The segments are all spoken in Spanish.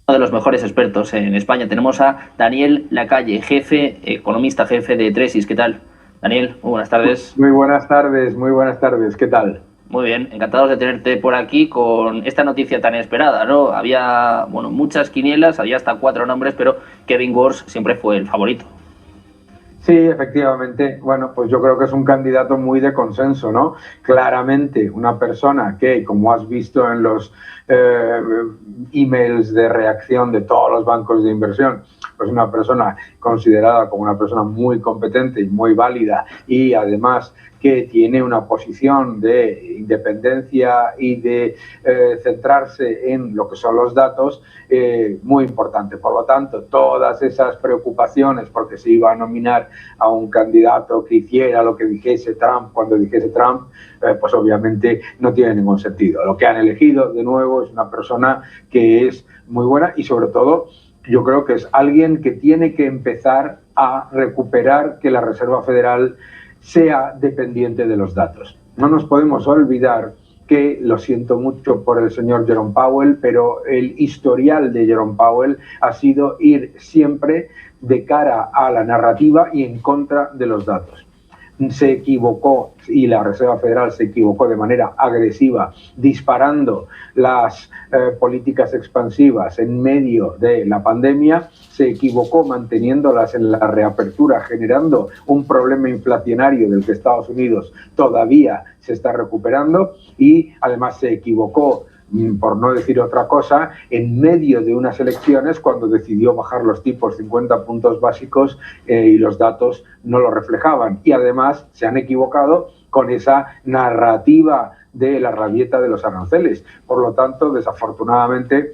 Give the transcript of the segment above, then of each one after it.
Uno de los mejores expertos en España. Tenemos a Daniel Lacalle, economista jefe de Tresis. ¿Qué tal? Daniel, muy buenas tardes. Muy buenas tardes, muy buenas tardes. ¿Qué tal? Muy bien, encantados de tenerte por aquí con esta noticia tan esperada, ¿no? Había, bueno, muchas quinielas, había hasta 4 nombres, pero Kevin Warsh siempre fue el favorito. Sí, efectivamente. Bueno, pues yo creo que es un candidato muy de consenso, ¿no? Claramente una persona que, como has visto en los emails de reacción de todos los bancos de inversión, pues una persona considerada como una persona muy competente y muy válida y además que tiene una posición de independencia y de centrarse en lo que son los datos muy importante. Por lo tanto, todas esas preocupaciones porque se iba a nominar a un candidato que hiciera lo que dijese Trump cuando dijese Trump, pues obviamente no tiene ningún sentido. Lo que han elegido, de nuevo, es una persona que es muy buena y sobre todo yo creo que es alguien que tiene que empezar a recuperar que la Reserva Federal sea dependiente de los datos. No nos podemos olvidar que, lo siento mucho por el señor Jerome Powell, pero el historial de Jerome Powell ha sido ir siempre de cara a la narrativa y en contra de los datos. Se equivocó y la Reserva Federal se equivocó de manera agresiva disparando las políticas expansivas en medio de la pandemia, se equivocó manteniéndolas en la reapertura, generando un problema inflacionario del que Estados Unidos todavía se está recuperando y además se equivocó, por no decir otra cosa, en medio de unas elecciones cuando decidió bajar los tipos 50 puntos básicos y los datos no lo reflejaban. Y además se han equivocado con esa narrativa de la rabieta de los aranceles. Por lo tanto, desafortunadamente,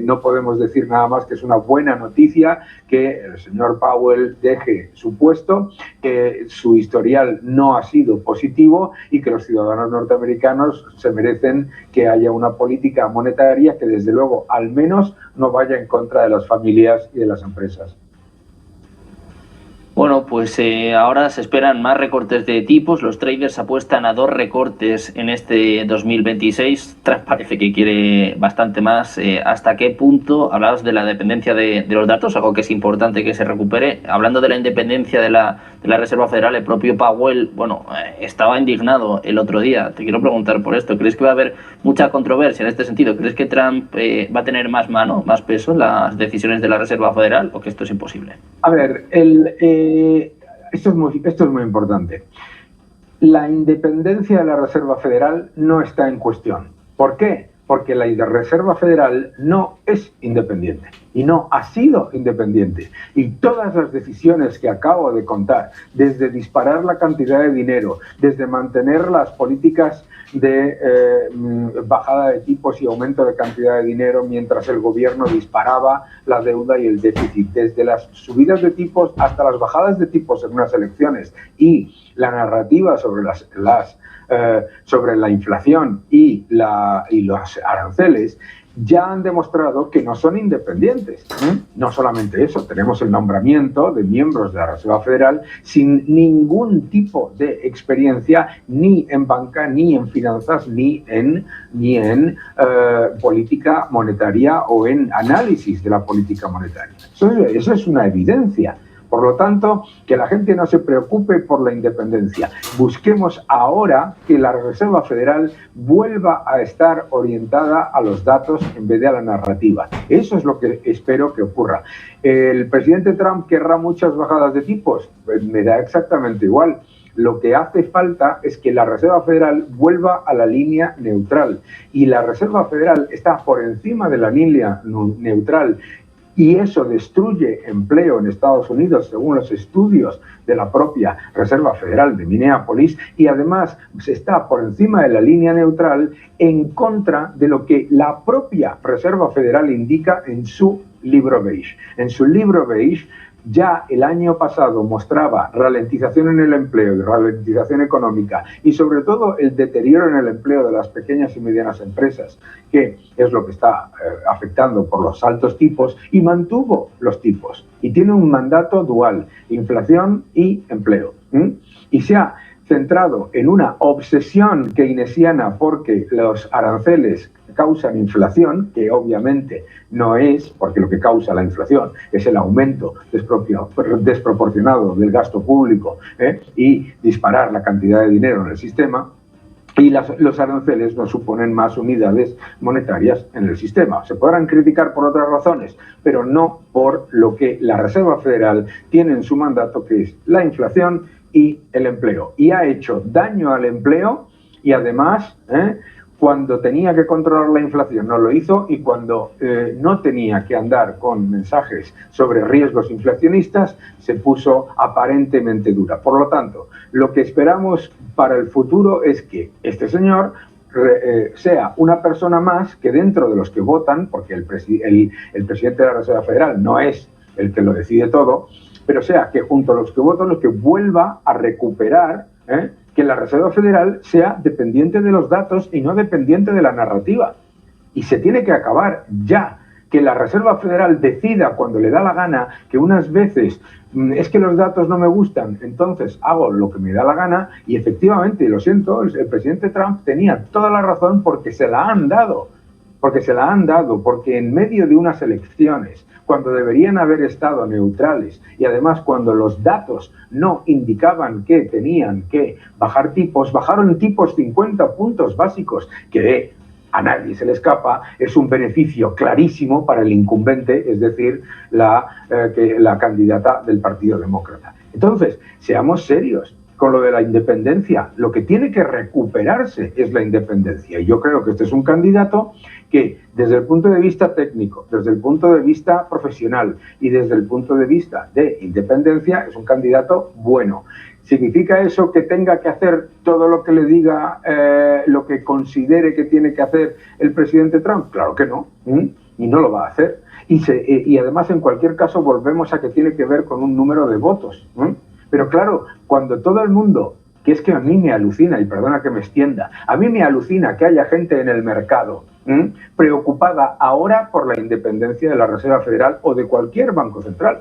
no podemos decir nada más que es una buena noticia que el señor Powell deje su puesto, que su historial no ha sido positivo y que los ciudadanos norteamericanos se merecen que haya una política monetaria que, desde luego, al menos no vaya en contra de las familias y de las empresas. Bueno, pues ahora se esperan más recortes de tipos. Los traders apuestan a 2 recortes en este 2026. Trump parece que quiere bastante más. ¿Hasta qué punto? Hablabas de la dependencia de los datos, algo que es importante que se recupere. Hablando de la independencia de la Reserva Federal, el propio Powell, bueno, estaba indignado el otro día. Te quiero preguntar por esto. ¿Crees que va a haber mucha controversia en este sentido? ¿Crees que Trump va a tener más mano, más peso en las decisiones de la Reserva Federal o que esto es imposible? A ver, esto es muy importante. La independencia de la Reserva Federal no está en cuestión. ¿Por qué? Porque la Reserva Federal no es independiente y no ha sido independiente. Y todas las decisiones que acabo de contar, desde disparar la cantidad de dinero, desde mantener las políticas de bajada de tipos y aumento de cantidad de dinero mientras el gobierno disparaba la deuda y el déficit, desde las subidas de tipos hasta las bajadas de tipos en unas elecciones y la narrativa sobre sobre la inflación y los aranceles, ya han demostrado que no son independientes. No solamente eso, tenemos el nombramiento de miembros de la Reserva Federal sin ningún tipo de experiencia ni en banca, ni en finanzas, ni en política monetaria o en análisis de la política monetaria. Eso es una evidencia. Por lo tanto, que la gente no se preocupe por la independencia. Busquemos ahora que la Reserva Federal vuelva a estar orientada a los datos en vez de a la narrativa. Eso es lo que espero que ocurra. ¿El presidente Trump querrá muchas bajadas de tipos? Pues me da exactamente igual. Lo que hace falta es que la Reserva Federal vuelva a la línea neutral. Y la Reserva Federal está por encima de la línea neutral. Y eso destruye empleo en Estados Unidos, según los estudios de la propia Reserva Federal de Minneapolis, y además se está por encima de la línea neutral en contra de lo que la propia Reserva Federal indica en su libro beige. En su libro beige ya el año pasado mostraba ralentización en el empleo, ralentización económica y sobre todo el deterioro en el empleo de las pequeñas y medianas empresas, que es lo que está afectando por los altos tipos, y mantuvo los tipos. Y tiene un mandato dual, inflación y empleo. Y se ha centrado en una obsesión keynesiana porque los aranceles causan inflación, que obviamente no es, porque lo que causa la inflación es el aumento desproporcionado del gasto público y disparar la cantidad de dinero en el sistema, y los aranceles no suponen más unidades monetarias en el sistema. Se podrán criticar por otras razones, pero no por lo que la Reserva Federal tiene en su mandato, que es la inflación y el empleo. Y ha hecho daño al empleo y además, cuando tenía que controlar la inflación no lo hizo, y cuando no tenía que andar con mensajes sobre riesgos inflacionistas se puso aparentemente dura. Por lo tanto, lo que esperamos para el futuro es que este señor sea una persona más que, dentro de los que votan, porque el presidente de la Reserva Federal no es el que lo decide todo, pero sea que junto a los que votan, los que vuelva a recuperar que la Reserva Federal sea dependiente de los datos y no dependiente de la narrativa. Y se tiene que acabar ya que la Reserva Federal decida cuando le da la gana, que unas veces es que los datos no me gustan, entonces hago lo que me da la gana, y efectivamente, lo siento, el presidente Trump tenía toda la razón, porque se la han dado, porque en medio de unas elecciones, cuando deberían haber estado neutrales, y además cuando los datos no indicaban que tenían que bajar tipos, bajaron tipos 50 puntos básicos, que a nadie se le escapa, es un beneficio clarísimo para el incumbente, es decir, la candidata del Partido Demócrata. Entonces, seamos serios con lo de la independencia. Lo que tiene que recuperarse es la independencia. Y yo creo que este es un candidato que, desde el punto de vista técnico, desde el punto de vista profesional y desde el punto de vista de independencia, es un candidato bueno. ¿Significa eso que tenga que hacer todo lo que le diga, lo que considere que tiene que hacer el presidente Trump? Claro que no, y no lo va a hacer. Y además, en cualquier caso, volvemos a que tiene que ver con un número de votos. Pero claro, cuando todo el mundo, que es que a mí me alucina, y perdona que me extienda, a mí me alucina que haya gente en el mercado preocupada ahora por la independencia de la Reserva Federal o de cualquier banco central.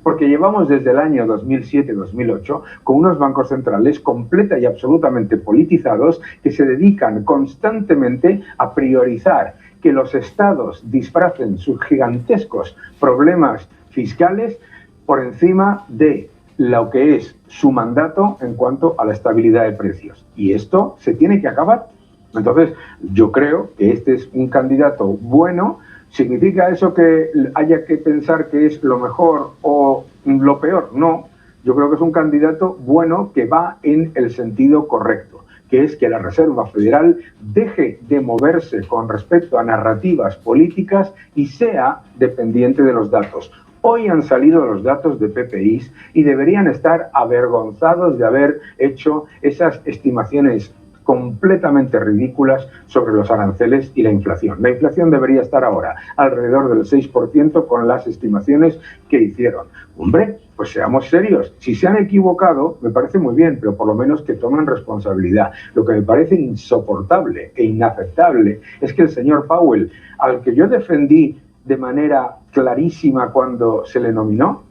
Porque llevamos desde el año 2007-2008 con unos bancos centrales completa y absolutamente politizados, que se dedican constantemente a priorizar que los estados disfracen sus gigantescos problemas fiscales por encima de lo que es su mandato en cuanto a la estabilidad de precios. Y esto se tiene que acabar. Entonces, yo creo que este es un candidato bueno. ¿Significa eso que haya que pensar que es lo mejor o lo peor? No, yo creo que es un candidato bueno que va en el sentido correcto, que es que la Reserva Federal deje de moverse con respecto a narrativas políticas y sea dependiente de los datos. Hoy han salido los datos de PPI y deberían estar avergonzados de haber hecho esas estimaciones completamente ridículas sobre los aranceles y la inflación. La inflación debería estar ahora alrededor del 6% con las estimaciones que hicieron. Hombre, pues seamos serios. Si se han equivocado, me parece muy bien, pero por lo menos que tomen responsabilidad. Lo que me parece insoportable e inaceptable es que el señor Powell, al que yo defendí de manera clarísima cuando se le nominó,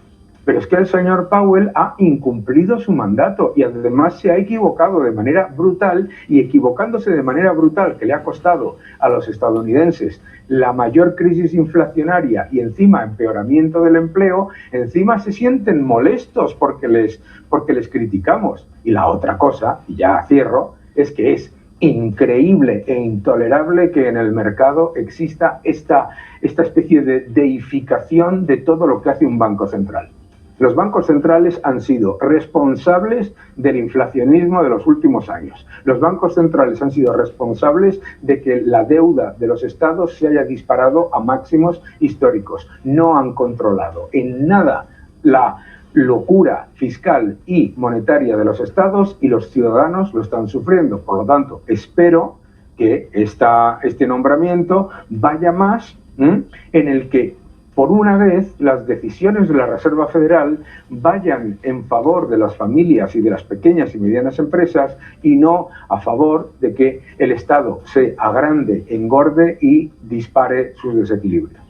pero es que el señor Powell ha incumplido su mandato y además se ha equivocado de manera brutal, y equivocándose de manera brutal, que le ha costado a los estadounidenses la mayor crisis inflacionaria y encima empeoramiento del empleo, encima se sienten molestos porque les criticamos. Y la otra cosa, y ya cierro, es que es increíble e intolerable que en el mercado exista esta especie de deificación de todo lo que hace un banco central. Los bancos centrales han sido responsables del inflacionismo de los últimos años. Los bancos centrales han sido responsables de que la deuda de los estados se haya disparado a máximos históricos. No han controlado en nada la locura fiscal y monetaria de los estados, y los ciudadanos lo están sufriendo. Por lo tanto, espero que este nombramiento vaya más en el que, por una vez, las decisiones de la Reserva Federal vayan en favor de las familias y de las pequeñas y medianas empresas, y no a favor de que el Estado se agrande, engorde y dispare sus desequilibrios.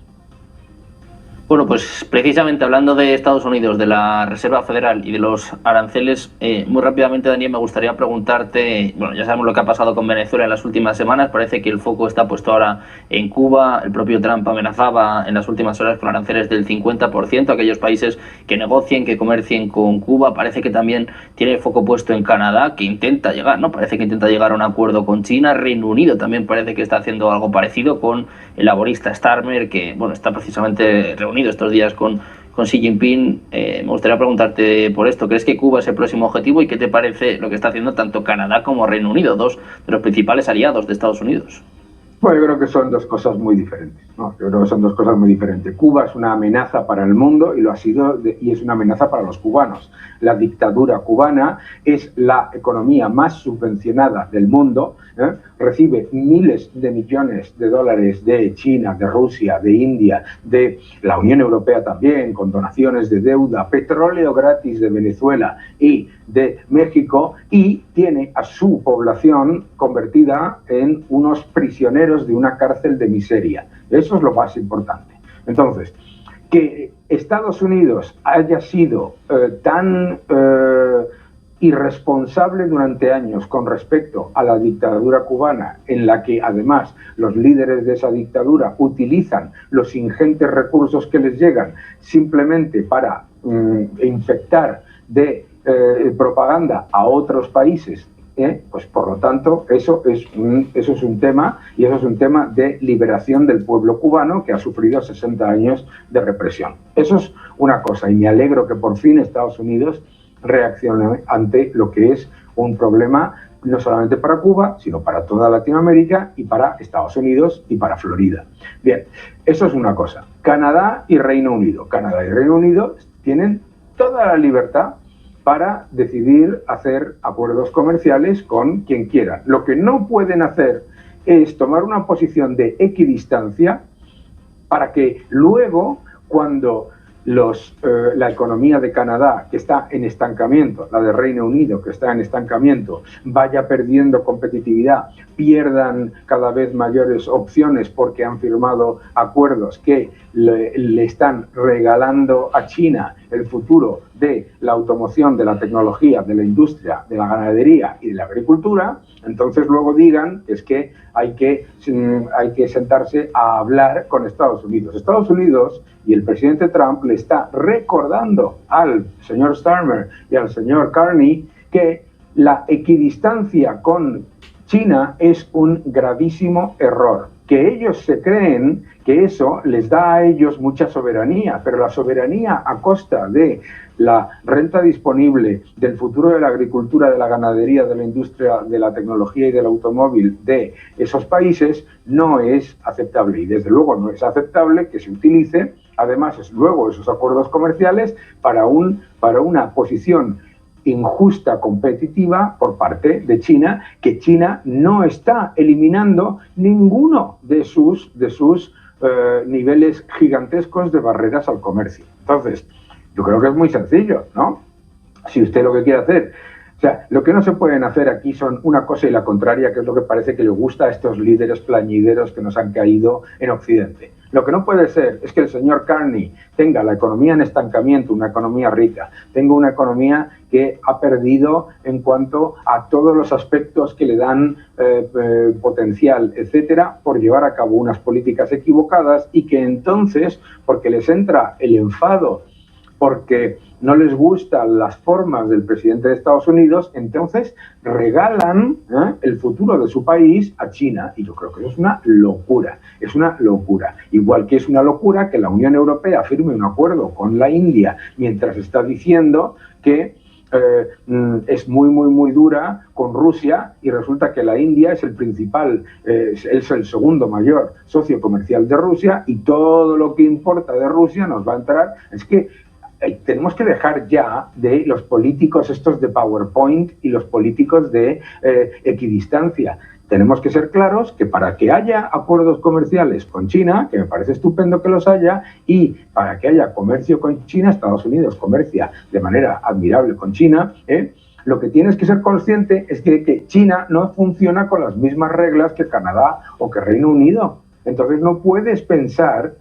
Bueno, pues precisamente hablando de Estados Unidos, de la Reserva Federal y de los aranceles, muy rápidamente, Daniel, me gustaría preguntarte, bueno, ya sabemos lo que ha pasado con Venezuela en las últimas semanas, parece que el foco está puesto ahora en Cuba, el propio Trump amenazaba en las últimas horas con aranceles del 50% a aquellos países que negocien, que comercien con Cuba, parece que también tiene el foco puesto en Canadá, que intenta llegar, ¿no? Parece que intenta llegar a un acuerdo con China, Reino Unido también parece que está haciendo algo parecido con el laborista Starmer, que, bueno, está precisamente reunido estos días con Xi Jinping. Me gustaría preguntarte por esto. ¿Crees que Cuba es el próximo objetivo y qué te parece lo que está haciendo tanto Canadá como Reino Unido, dos de los principales aliados de Estados Unidos? Bueno, yo creo que son dos cosas muy diferentes, ¿no? Yo creo que son dos cosas muy diferentes. Cuba es una amenaza para el mundo y lo ha sido, y es una amenaza para los cubanos. La dictadura cubana es la economía más subvencionada del mundo, ¿eh? Recibe miles de millones de dólares de China, de Rusia, de India, de la Unión Europea también, con donaciones de deuda, petróleo gratis de Venezuela y de México, y tiene a su población convertida en unos prisioneros de una cárcel de miseria. Eso es lo más importante. Entonces, que Estados Unidos haya sido tan irresponsable durante años con respecto a la dictadura cubana, en la que además los líderes de esa dictadura utilizan los ingentes recursos que les llegan simplemente para infectar de propaganda a otros países, pues por lo tanto eso es un tema, y eso es un tema de liberación del pueblo cubano que ha sufrido 60 años de represión. Eso es una cosa, y me alegro que por fin Estados Unidos reaccione ante lo que es un problema no solamente para Cuba, sino para toda Latinoamérica y para Estados Unidos y para Florida. Bien, eso es una cosa. Canadá y Reino Unido. Canadá y Reino Unido tienen toda la libertad para decidir hacer acuerdos comerciales con quien quiera. Lo que no pueden hacer es tomar una posición de equidistancia para que luego, cuando la economía de Canadá, que está en estancamiento, la de Reino Unido, que está en estancamiento, vaya perdiendo competitividad, pierdan cada vez mayores opciones porque han firmado acuerdos que le están regalando a China el futuro de la automoción, de la tecnología, de la industria, de la ganadería y de la agricultura, entonces luego digan que es que hay que sentarse a hablar con Estados Unidos. Estados Unidos y el presidente Trump le está recordando al señor Starmer y al señor Carney que la equidistancia con China es un gravísimo error, que ellos se creen que eso les da a ellos mucha soberanía, pero la soberanía a costa de la renta disponible, del futuro de la agricultura, de la ganadería, de la industria, de la tecnología y del automóvil de esos países no es aceptable, y desde luego no es aceptable que se utilice además luego esos acuerdos comerciales para una posición injusta competitiva por parte de China, que China no está eliminando ninguno de sus niveles gigantescos de barreras al comercio. Entonces, yo creo que es muy sencillo, ¿no? Si usted lo que quiere hacer, o sea, lo que no se pueden hacer aquí son una cosa y la contraria, que es lo que parece que le gusta a estos líderes plañideros que nos han caído en Occidente. Lo que no puede ser es que el señor Carney tenga la economía en estancamiento, una economía rica, tenga una economía que ha perdido en cuanto a todos los aspectos que le dan potencial, etcétera, por llevar a cabo unas políticas equivocadas, y que entonces, porque les entra el enfado, porque no les gustan las formas del presidente de Estados Unidos, entonces regalan el futuro de su país a China. Y yo creo que eso es una locura, es una locura. Igual que es una locura que la Unión Europea firme un acuerdo con la India mientras está diciendo que es muy dura con Rusia, y resulta que la India es el principal, es el segundo mayor socio comercial de Rusia, y todo lo que importa de Rusia nos va a entrar. Es que tenemos que dejar ya de los políticos estos de PowerPoint y los políticos de equidistancia. Tenemos que ser claros que para que haya acuerdos comerciales con China, que me parece estupendo que los haya, y para que haya comercio con China, Estados Unidos comercia de manera admirable con China, lo que tienes que ser consciente es que China no funciona con las mismas reglas que Canadá o que Reino Unido. Entonces no puedes pensar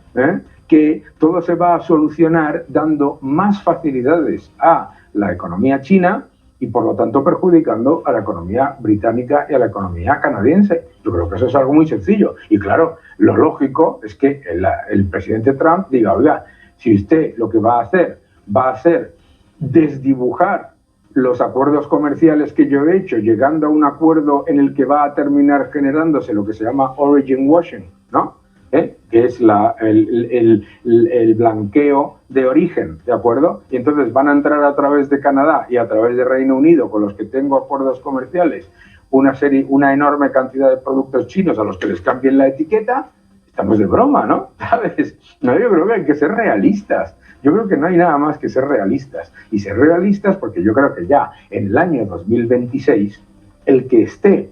que todo se va a solucionar dando más facilidades a la economía china y por lo tanto perjudicando a la economía británica y a la economía canadiense. Yo creo que eso es algo muy sencillo. Y claro, lo lógico es que el presidente Trump diga, oiga, si usted lo que va a hacer desdibujar los acuerdos comerciales que yo he hecho, llegando a un acuerdo en el que va a terminar generándose lo que se llama origin washing, ¿no? Que es el blanqueo de origen, ¿de acuerdo? Y entonces van a entrar a través de Canadá y a través de Reino Unido, con los que tengo acuerdos comerciales, una enorme cantidad de productos chinos a los que les cambien la etiqueta. Estamos de broma, ¿no? ¿Sabes? No, yo creo que hay que ser realistas. Yo creo que no hay nada más que ser realistas. Y ser realistas porque yo creo que ya en el año 2026, el que esté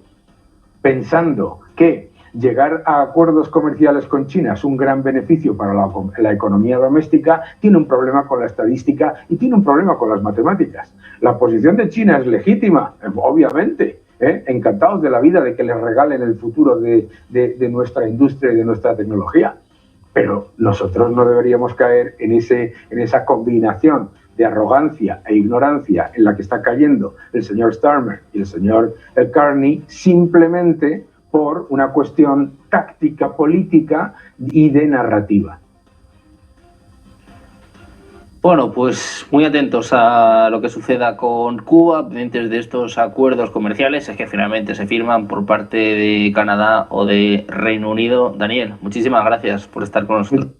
pensando que llegar a acuerdos comerciales con China es un gran beneficio para la economía doméstica, tiene un problema con la estadística y tiene un problema con las matemáticas. La posición de China es legítima, obviamente. Encantados de la vida de que les regalen el futuro de nuestra industria y de nuestra tecnología. Pero nosotros no deberíamos caer en esa combinación de arrogancia e ignorancia en la que está cayendo el señor Starmer y el señor Carney, simplemente por una cuestión táctica, política y de narrativa. Bueno, pues muy atentos a lo que suceda con Cuba, pendientes de estos acuerdos comerciales, es que finalmente se firman por parte de Canadá o de Reino Unido. Daniel, muchísimas gracias por estar con nosotros.